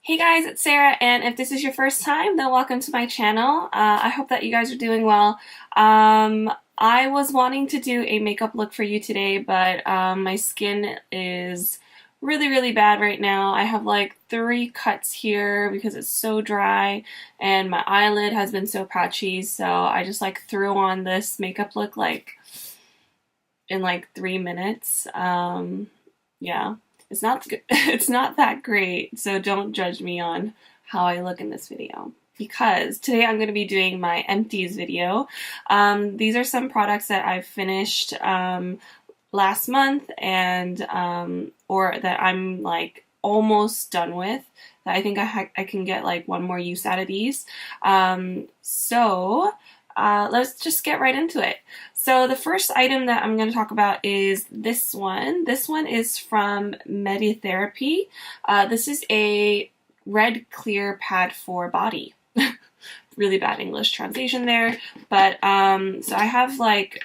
Hey guys, it's Sarah, and if this is your first time, then welcome to my channel. I hope that you guys are doing well. I was wanting to do a makeup look for you today, but my skin is really bad right now. I have like 3 cuts here because it's so dry, and my eyelid has been so patchy, so I just like threw on this makeup look like in like 3 minutes. Yeah. It's not good. It's not that great, so don't judge me on how I look in this video. Because today I'm going to be doing my Empties video. These are some products that I've finished last month and or that I'm like almost done with. That I think I can get like one more use out of these. Let's just get right into it. So the first item that I'm going to talk about is this one. This one is from Meditherapy. This is a red clear pad for body. Really bad English translation there. But so I have like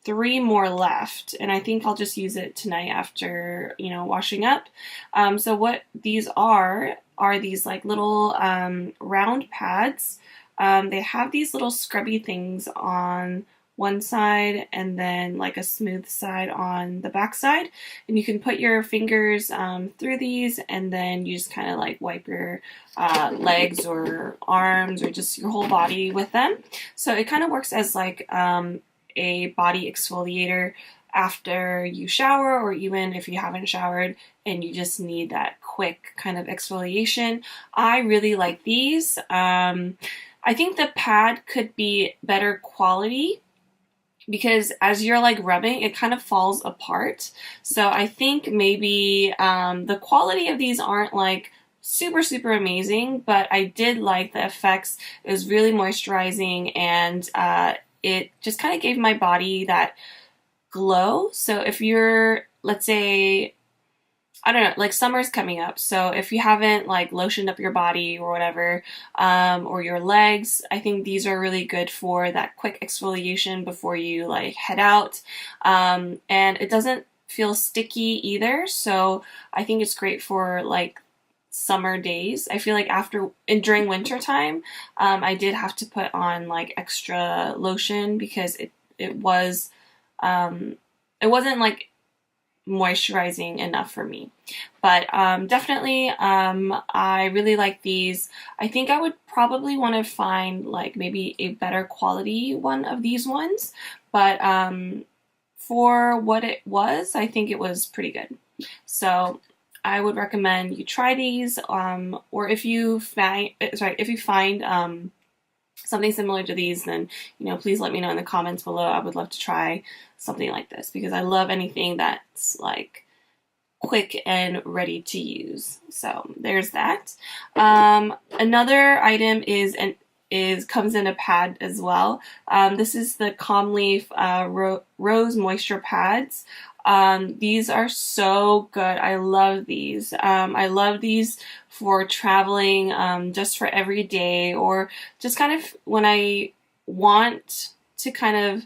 3 more left, and I think I'll just use it tonight after, washing up. So what these are these like little round pads. They have these little scrubby things on one side and then like a smooth side on the back side, and you can put your fingers through these, and then you just kind of like wipe your legs or arms or just your whole body with them. So it kind of works as like a body exfoliator after you shower, or even if you haven't showered and you just need that quick kind of exfoliation. I really like these. I think the pad could be better quality because as you're like rubbing, it kind of falls apart. So I think maybe the quality of these aren't like super amazing, but I did like the effects. It was really moisturizing, and it just kind of gave my body that glow. So if you're, let's say, I don't know, like summer's coming up, so if you haven't like lotioned up your body or whatever, or your legs, I think these are really good for that quick exfoliation before you like head out. And it doesn't feel sticky either, so I think it's great for like summer days. I feel like during winter time, I did have to put on like extra lotion because it wasn't like moisturizing enough for me. But definitely I really like these. I think I would probably want to find like maybe a better quality one of these ones, but for what it was, I think it was pretty good. So I would recommend you try these, or if you find something similar to these, then please let me know in the comments below. I would love to try something like this because I love anything that's like quick and ready to use. So there's that. Another item comes in a pad as well. This is the Commleaf Rose Moisture Pads. These are so good. I love these. I love these for traveling, just for every day, or just kind of when I want to kind of,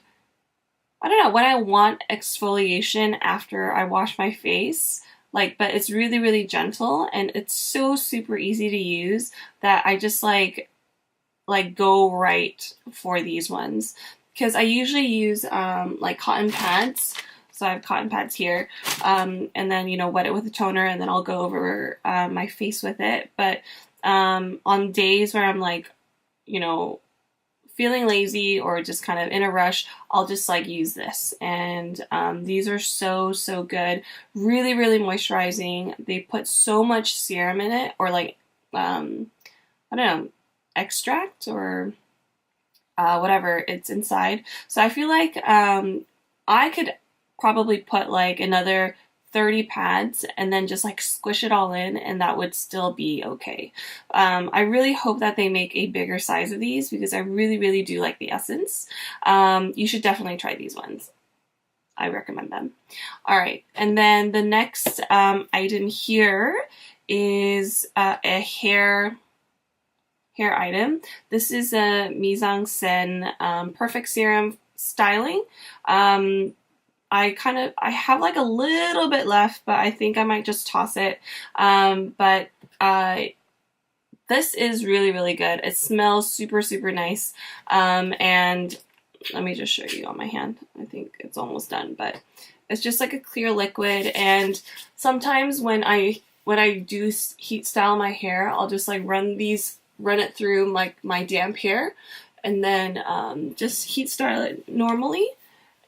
I don't know, when I want exfoliation after I wash my face, but it's really gentle, and it's so super easy to use that I just like go right for these ones, because I usually use like cotton pads. So I have cotton pads here, and then, wet it with a toner, and then I'll go over my face with it. But on days where I'm like, feeling lazy or just kind of in a rush, I'll just like use this. And these are so good. Really moisturizing. They put so much serum in it, or like, I don't know, extract or whatever it's inside. So I feel like I could probably put like another 30 pads and then just like squish it all in, and that would still be okay. I really hope that they make a bigger size of these because I really do like the essence. You should definitely try these ones. I recommend them. All right, and then the next item here is a hair item. This is a Mise en Scène Perfect Serum Styling. I have like a little bit left, but I think I might just toss it. But this is really, really good. It smells super, super nice. And let me just show you on my hand. I think it's almost done, but it's just like a clear liquid. And sometimes when I do heat style my hair, I'll just like run it through like my damp hair, and then just heat style it normally.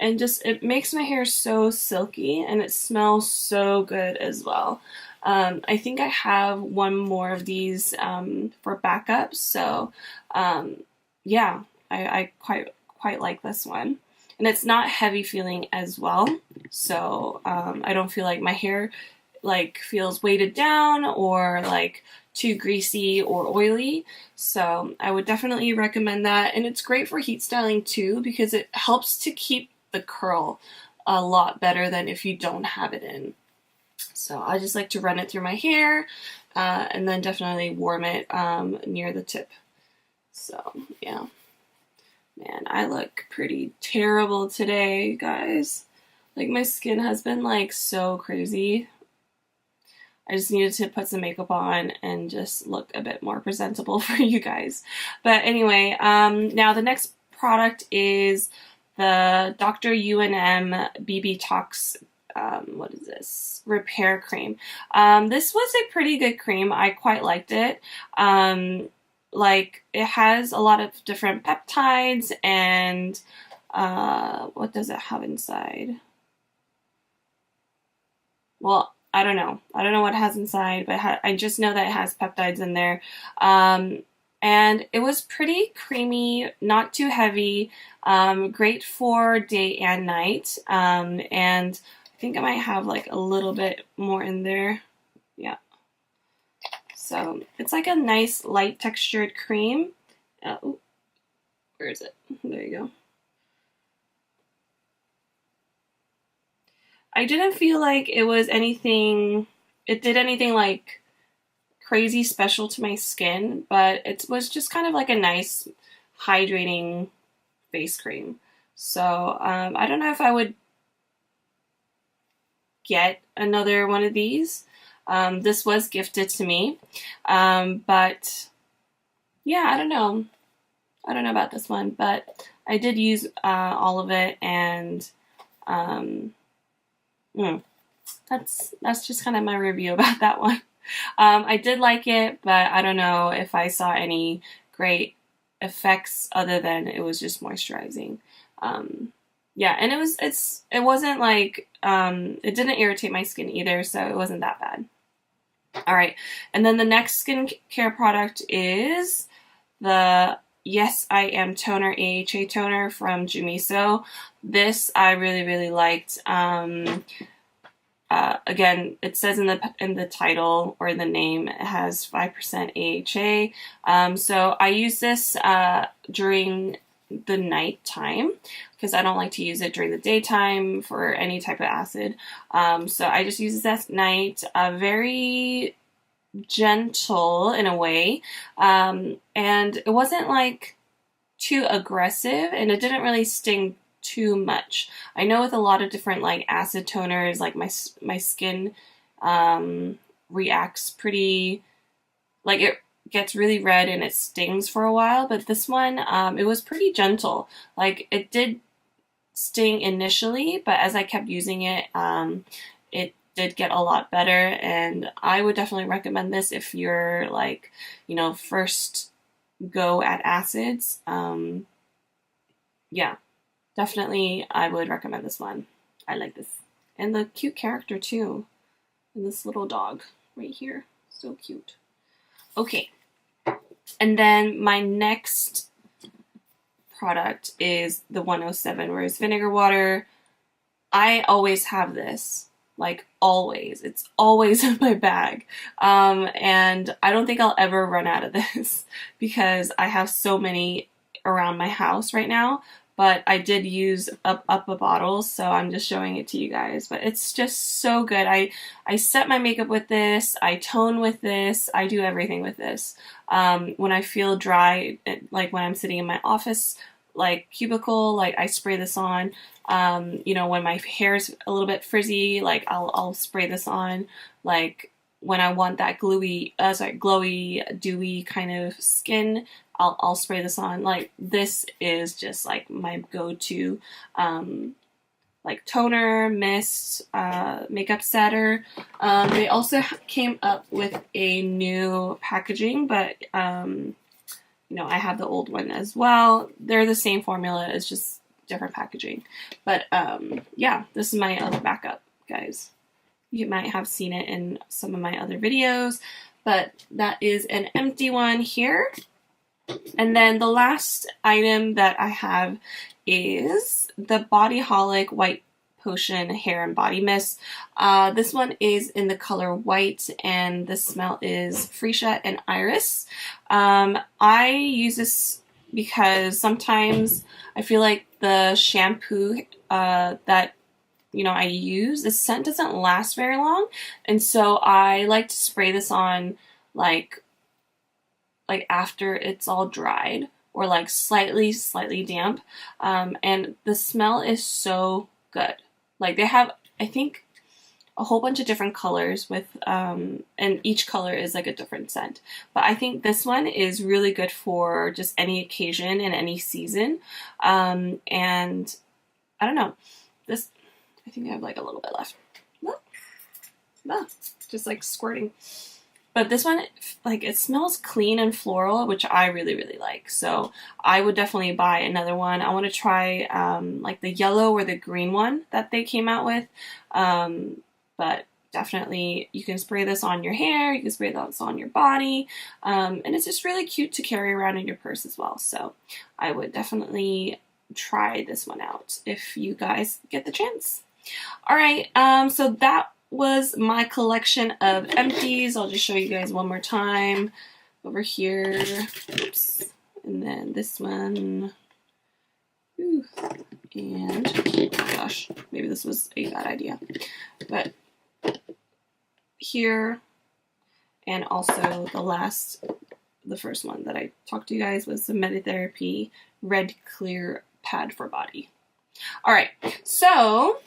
And just, it makes my hair so silky, and it smells so good as well. I think I have one more of these for backup, so yeah, I quite like this one. And it's not heavy feeling as well, so I don't feel like my hair like feels weighted down or like too greasy or oily. So I would definitely recommend that. And it's great for heat styling too, because it helps to keep the curl a lot better than if you don't have it in. So I just like to run it through my hair and then definitely warm it near the tip. So yeah, man, I look pretty terrible today, guys. Like, my skin has been like so crazy. I just needed to put some makeup on and just look a bit more presentable for you guys. But anyway, now the next product is the Dr. UNM Bebetox, what is this? Repair cream. This was a pretty good cream. I quite liked it. Like, it has a lot of different peptides, and what does it have inside? Well, I don't know. I don't know what it has inside, but I just know that it has peptides in there. And it was pretty creamy, not too heavy, great for day and night. And I think I might have like a little bit more in there. Yeah. So it's like a nice light textured cream. Where is it? There you go. I didn't feel like it did anything like crazy special to my skin, but it was just kind of like a nice hydrating face cream. So I don't know if I would get another one of these. This was gifted to me, but yeah, I don't know. I don't know about this one, but I did use all of it, and that's just kind of my review about that one. I did like it, but I don't know if I saw any great effects other than it was just moisturizing. Yeah, and it wasn't like, it didn't irritate my skin either, so it wasn't that bad. All right, and then the next skincare product is the Yes I Am Toner AHA Toner from Jumiso. This I really, really liked. Again, it says in the title or the name, it has 5% AHA. So I use this during the night time because I don't like to use it during the daytime for any type of acid. So I just use this at night. Very gentle in a way, and it wasn't like too aggressive, and it didn't really sting too much. I know with a lot of different like acid toners, like my skin reacts pretty, like it gets really red and it stings for a while, but this one it was pretty gentle. Like, it did sting initially, but as I kept using it, it did get a lot better, and I would definitely recommend this if you're like, first go at acids. Yeah, definitely I would recommend this one. I like this. And the cute character too. And this little dog right here. So cute. Okay. And then my next product is the 107 Rose Vinegar Water. I always have this. Like, always. It's always in my bag. And I don't think I'll ever run out of this because I have so many around my house right now. But I did use up a bottle, so I'm just showing it to you guys. But it's just so good. I set my makeup with this. I tone with this. I do everything with this. When I feel dry, like when I'm sitting in my office, like cubicle, like I spray this on. When my hair's a little bit frizzy, like I'll spray this on. Like, when I want that glowy, dewy kind of skin, I'll spray this on. Like, this is just like my go-to like toner, mist, makeup setter. They also came up with a new packaging, but you know, I have the old one as well. They're the same formula, it's just different packaging. But yeah, this is my other backup, guys. You might have seen it in some of my other videos, but that is an empty one here. And then the last item that I have is the Body Holic White Potion Hair and Body Mist. This one is in the color white, and the smell is freesia and iris. I use this because sometimes I feel like the shampoo that I use, the scent doesn't last very long, and so I like to spray this on like after it's all dried, or like slightly damp, and the smell is so good. Like, they have, I think, a whole bunch of different colors with, and each color is like a different scent. But I think this one is really good for just any occasion and any season. And I don't know, this, I think I have like a little bit left. Just like squirting. But this one, like, it smells clean and floral, which I really, really like. So I would definitely buy another one. I want to try like the yellow or the green one that they came out with. But definitely you can spray this on your hair, you can spray this on your body. And it's just really cute to carry around in your purse as well. So I would definitely try this one out if you guys get the chance. All right, so that was my collection of empties. I'll just show you guys one more time over here. Oops. And then this one. Ooh. And oh my gosh, maybe this was a bad idea. But here, and also the first one that I talked to you guys was the Meditherapy Red Clear Pad for body. All right, so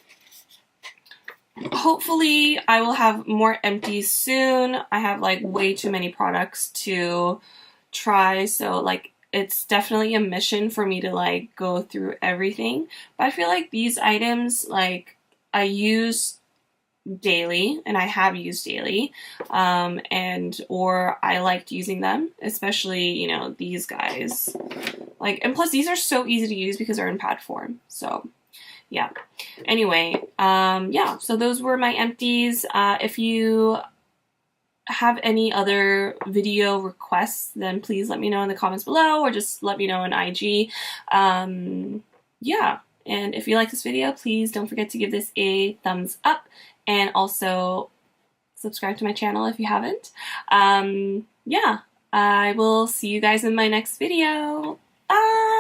hopefully I will have more empties soon. I have like way too many products to try, so like it's definitely a mission for me to like go through everything. But I feel like these items, like, I use daily, and I have used daily, or I liked using them, especially, these guys. Like, and plus these are so easy to use because they're in pad form. So yeah. Anyway, yeah, so those were my empties. If you have any other video requests, then please let me know in the comments below, or just let me know on IG. Yeah, and if you like this video, please don't forget to give this a thumbs up, and also subscribe to my channel if you haven't. Yeah, I will see you guys in my next video. Bye!